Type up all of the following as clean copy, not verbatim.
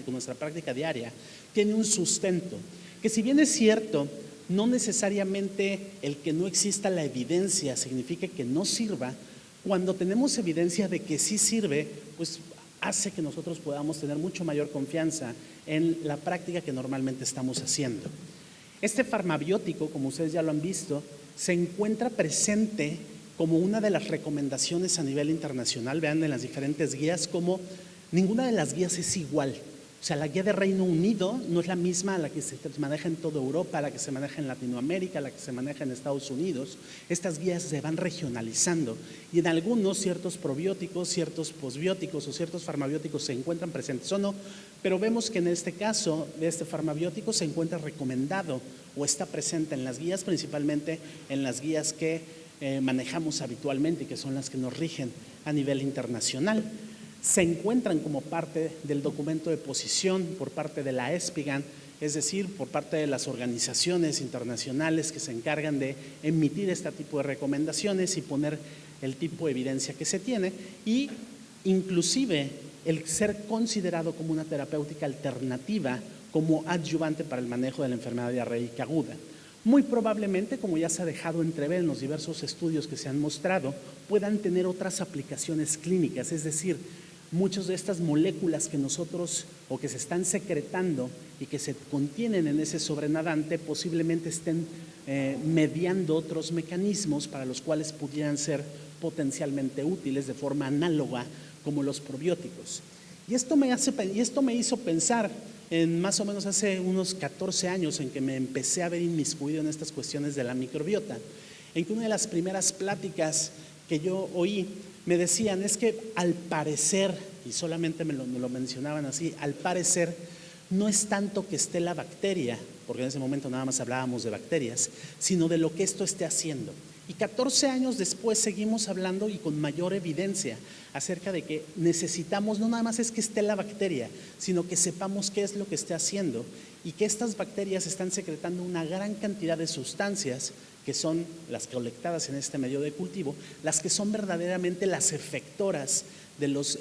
nuestra práctica diaria, tiene un sustento, que si bien es cierto, no necesariamente el que no exista la evidencia significa que no sirva. Cuando tenemos evidencia de que sí sirve, pues hace que nosotros podamos tener mucho mayor confianza en la práctica que normalmente estamos haciendo. Este farmabiótico, como ustedes ya lo han visto, se encuentra presente como una de las recomendaciones a nivel internacional. Vean en las diferentes guías como ninguna de las guías es igual. O sea, la guía de Reino Unido no es la misma a la que se maneja en toda Europa, a la que se maneja en Latinoamérica, a la que se maneja en Estados Unidos. Estas guías se van regionalizando y en algunos ciertos probióticos, ciertos posbióticos o ciertos farmabióticos se encuentran presentes o no, pero vemos que en este caso de este farmabiótico se encuentra recomendado o está presente en las guías, principalmente en las guías que manejamos habitualmente y que son las que nos rigen a nivel internacional. Se encuentran como parte del documento de posición por parte de la ESPIGAN, es decir, por parte de las organizaciones internacionales que se encargan de emitir este tipo de recomendaciones y poner el tipo de evidencia que se tiene, y inclusive el ser considerado como una terapéutica alternativa como adyuvante para el manejo de la enfermedad diarreica aguda. Muy probablemente, como ya se ha dejado entrever en los diversos estudios que se han mostrado, puedan tener otras aplicaciones clínicas, es decir, muchas de estas moléculas que nosotros o que se están secretando y que se contienen en ese sobrenadante posiblemente estén mediando otros mecanismos para los cuales pudieran ser potencialmente útiles de forma análoga como los probióticos. Y esto me hizo pensar en más o menos hace unos 14 años en que me empecé a ver inmiscuido en estas cuestiones de la microbiota, en que una de las primeras pláticas que yo oí me decían es que al parecer, y solamente me lo mencionaban así, al parecer no es tanto que esté la bacteria, porque en ese momento nada más hablábamos de bacterias, sino de lo que esto esté haciendo. Y 14 años después seguimos hablando y con mayor evidencia acerca de que necesitamos, no nada más es que esté la bacteria, sino que sepamos qué es lo que esté haciendo y que estas bacterias están secretando una gran cantidad de sustancias que son las colectadas en este medio de cultivo, las que son verdaderamente las efectoras de los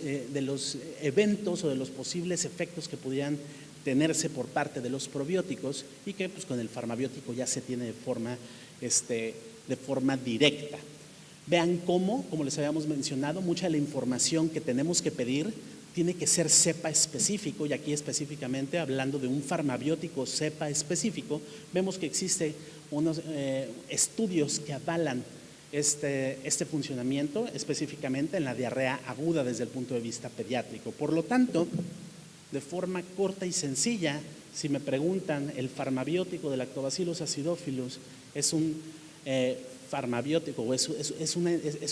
eventos o de los posibles efectos que pudieran tenerse por parte de los probióticos y que pues, con el farmabiótico ya se tiene de forma directa. Vean cómo, como les habíamos mencionado, mucha de la información que tenemos que pedir tiene que ser cepa específico, y aquí específicamente hablando de un farmabiótico cepa específico, vemos que existe unos estudios que avalan este funcionamiento específicamente en la diarrea aguda desde el punto de vista pediátrico. Por lo tanto, de forma corta y sencilla, si me preguntan, el farmabiótico del Lactobacillus acidophilus es un farmabiótico o es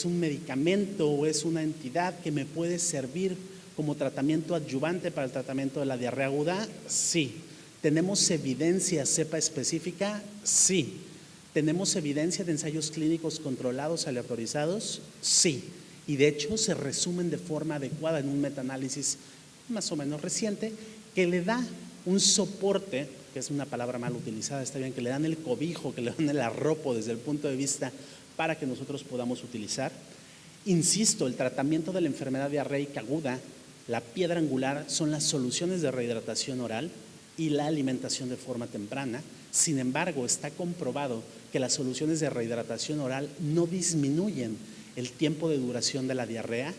un medicamento o es una entidad que me puede servir como tratamiento adyuvante para el tratamiento de la diarrea aguda. Sí. ¿Tenemos evidencia cepa específica? Sí. ¿Tenemos evidencia de ensayos clínicos controlados, aleatorizados? Sí. Y de hecho se resumen de forma adecuada en un metaanálisis más o menos reciente que le da un soporte, que es una palabra mal utilizada, está bien, que le dan el cobijo, que le dan el arropo desde el punto de vista para que nosotros podamos utilizar. Insisto, el tratamiento de la enfermedad diarreica aguda, la piedra angular son las soluciones de rehidratación oral y la alimentación de forma temprana. Sin embargo, está comprobado que las soluciones de rehidratación oral no disminuyen el tiempo de duración de la diarrea,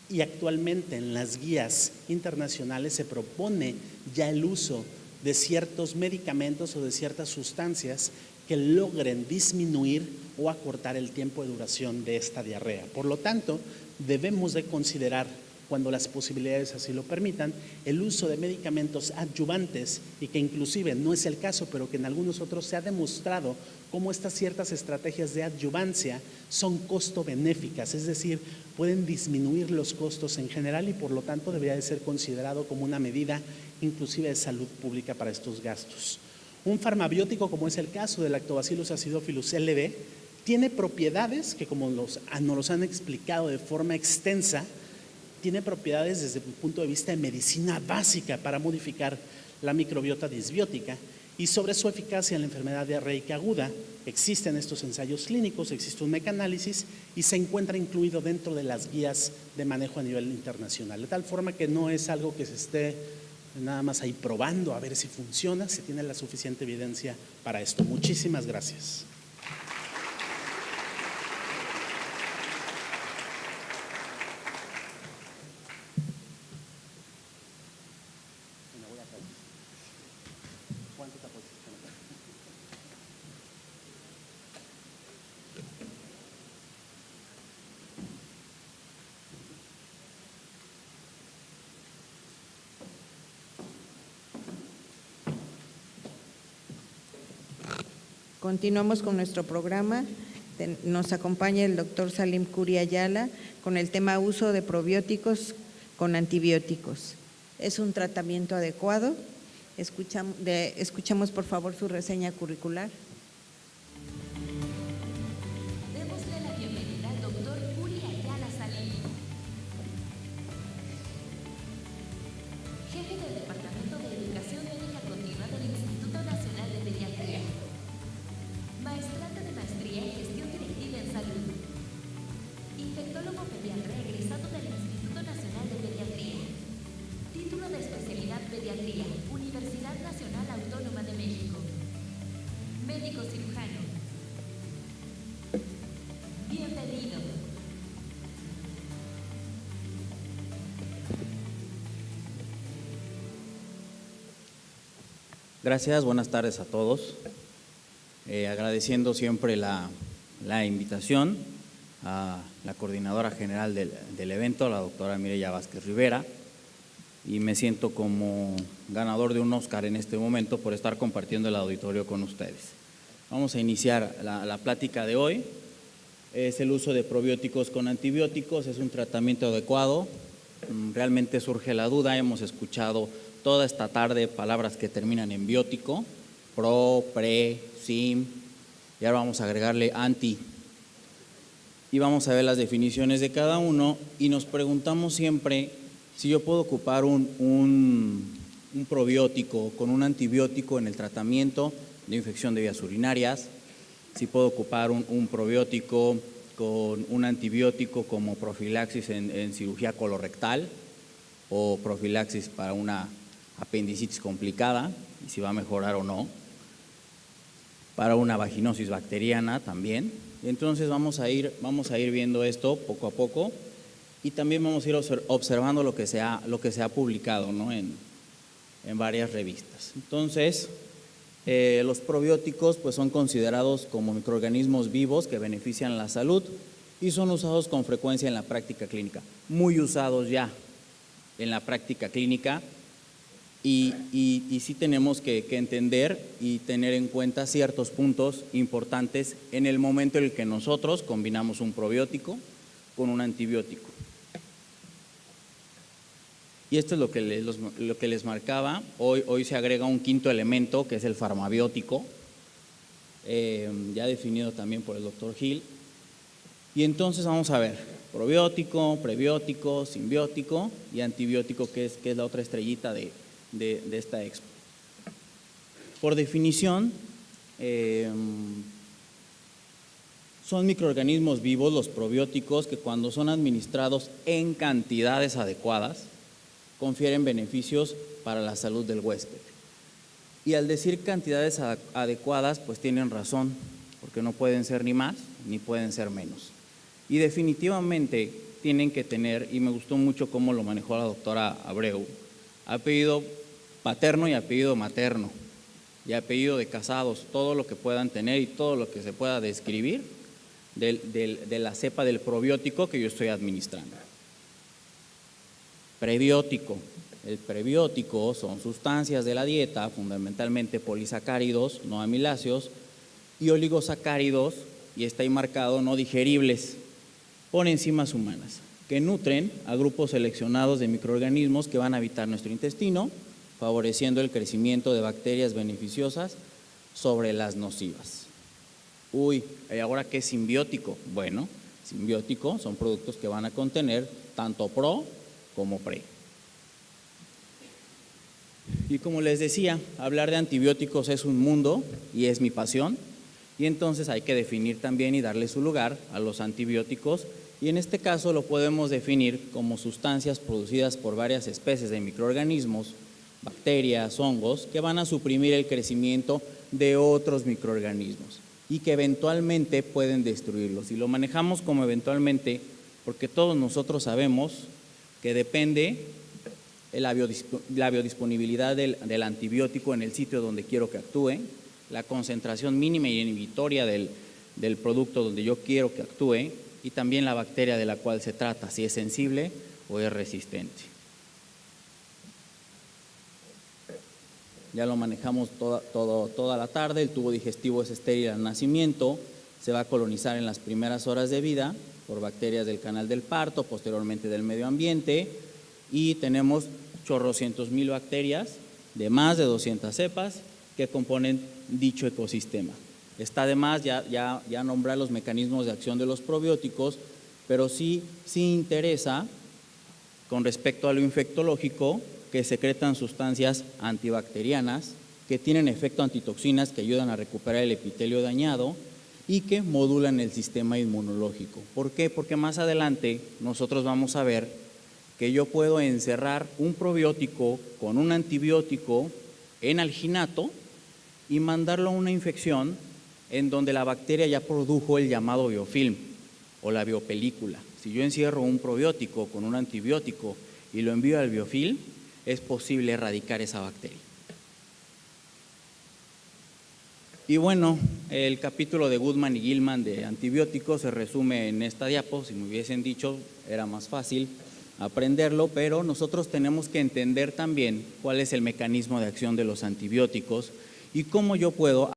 y actualmente en las guías internacionales se propone ya el uso de ciertos medicamentos o de ciertas sustancias que logren disminuir o acortar el tiempo de duración de esta diarrea. Por lo tanto, debemos de considerar, cuando las posibilidades así lo permitan, el uso de medicamentos adyuvantes, y que inclusive no es el caso, pero que en algunos otros se ha demostrado cómo estas ciertas estrategias de adyuvancia son costo benéficas, es decir, pueden disminuir los costos en general y por lo tanto debería de ser considerado como una medida inclusive de salud pública para estos gastos. Un farmabiótico, como es el caso del Lactobacillus acidophilus LB, tiene propiedades que, como nos los han explicado de forma extensa, tiene propiedades desde el punto de vista de medicina básica para modificar la microbiota disbiótica, y sobre su eficacia en la enfermedad diarreica aguda existen estos ensayos clínicos, existe un metaanálisis y se encuentra incluido dentro de las guías de manejo a nivel internacional, de tal forma que no es algo que se esté nada más ahí probando a ver si funciona, si tiene la suficiente evidencia para esto. Muchísimas gracias. Continuamos con nuestro programa. Nos acompaña el doctor Salim Kuri Ayala con el tema uso de probióticos con antibióticos. ¿Es un tratamiento adecuado? Escuchamos por favor su reseña curricular. Démosle la bienvenida al doctor Kuri Ayala Salim, jefe del Departamento de Educación Médica Continua del Instituto Nacional de Pediatría, maestrante de maestría en gestión directiva en salud, infectólogo pediatra egresado del Instituto Nacional de Pediatría, título de especialidad pediatría, Universidad Nacional Autónoma de México, médico cirujano. Bienvenido. Gracias, buenas tardes a todos. Agradeciendo siempre la invitación a la coordinadora general del evento, la doctora Mireya Vázquez Rivera, y me siento como ganador de un Oscar en este momento por estar compartiendo el auditorio con ustedes. Vamos a iniciar la plática de hoy. Es el uso de probióticos con antibióticos, es un tratamiento adecuado. Realmente surge la duda, hemos escuchado toda esta tarde palabras que terminan en biótico, pro, pre, sim, y ahora vamos a agregarle anti. Y vamos a ver las definiciones de cada uno y nos preguntamos siempre si yo puedo ocupar un probiótico con un antibiótico en el tratamiento de infección de vías urinarias, si puedo ocupar un probiótico con un antibiótico como profilaxis en cirugía colorectal o profilaxis para una apendicitis complicada, y si va a mejorar o no, para una vaginosis bacteriana también. Entonces vamos a ir viendo esto poco a poco y también vamos a ir observando lo que se ha publicado, ¿no? en varias revistas. Entonces, los probióticos pues son considerados como microorganismos vivos que benefician la salud y son usados con frecuencia en la práctica clínica, muy usados ya en la práctica clínica. Y sí tenemos que entender y tener en cuenta ciertos puntos importantes en el momento en el que nosotros combinamos un probiótico con un antibiótico. Y esto es lo que les marcaba. Hoy se agrega un quinto elemento que es el farmabiótico, ya definido también por el doctor Gil. Y entonces vamos a ver probiótico, prebiótico, simbiótico y antibiótico, que es la otra estrellita de esta expo. Por definición, son microorganismos vivos los probióticos que cuando son administrados en cantidades adecuadas confieren beneficios para la salud del huésped. Y al decir cantidades adecuadas, pues tienen razón, porque no pueden ser ni más ni pueden ser menos. Y definitivamente tienen que tener, y me gustó mucho cómo lo manejó la doctora Abreu, apellido paterno y apellido materno, y apellido de casados, todo lo que puedan tener y todo lo que se pueda describir de la cepa del probiótico que yo estoy administrando. Prebiótico. El prebiótico son sustancias de la dieta, fundamentalmente polisacáridos, no amiláceos, y oligosacáridos, y está ahí marcado, no digeribles, por enzimas humanas, que nutren a grupos seleccionados de microorganismos que van a habitar nuestro intestino, favoreciendo el crecimiento de bacterias beneficiosas sobre las nocivas. ¿Y ahora qué es simbiótico? Bueno, simbiótico son productos que van a contener tanto pro como pre. Y como les decía, hablar de antibióticos es un mundo y es mi pasión, y entonces hay que definir también y darle su lugar a los antibióticos, y en este caso lo podemos definir como sustancias producidas por varias especies de microorganismos bacterias, hongos, que van a suprimir el crecimiento de otros microorganismos y que eventualmente pueden destruirlos. Y lo manejamos como eventualmente porque todos nosotros sabemos que depende la biodisponibilidad del antibiótico en el sitio donde quiero que actúe, la concentración mínima y inhibitoria del producto donde yo quiero que actúe y también la bacteria de la cual se trata, si es sensible o es resistente. Ya lo manejamos toda la tarde, el tubo digestivo es estéril al nacimiento, se va a colonizar en las primeras horas de vida por bacterias del canal del parto, posteriormente del medio ambiente, y tenemos chorrocientos mil bacterias de más de 200 cepas que componen dicho ecosistema. Está de más ya nombrar los mecanismos de acción de los probióticos, pero sí interesa con respecto a lo infectológico que secretan sustancias antibacterianas que tienen efecto antitoxinas que ayudan a recuperar el epitelio dañado y que modulan el sistema inmunológico. ¿Por qué? Porque más adelante nosotros vamos a ver que yo puedo encerrar un probiótico con un antibiótico en alginato y mandarlo a una infección en donde la bacteria ya produjo el llamado biofilm o la biopelícula. Si yo encierro un probiótico con un antibiótico y lo envío al biofilm, es posible erradicar esa bacteria. Y bueno, el capítulo de Goodman y Gilman de antibióticos se resume en esta diapo. Si me hubiesen dicho, era más fácil aprenderlo, pero nosotros tenemos que entender también cuál es el mecanismo de acción de los antibióticos y cómo yo puedo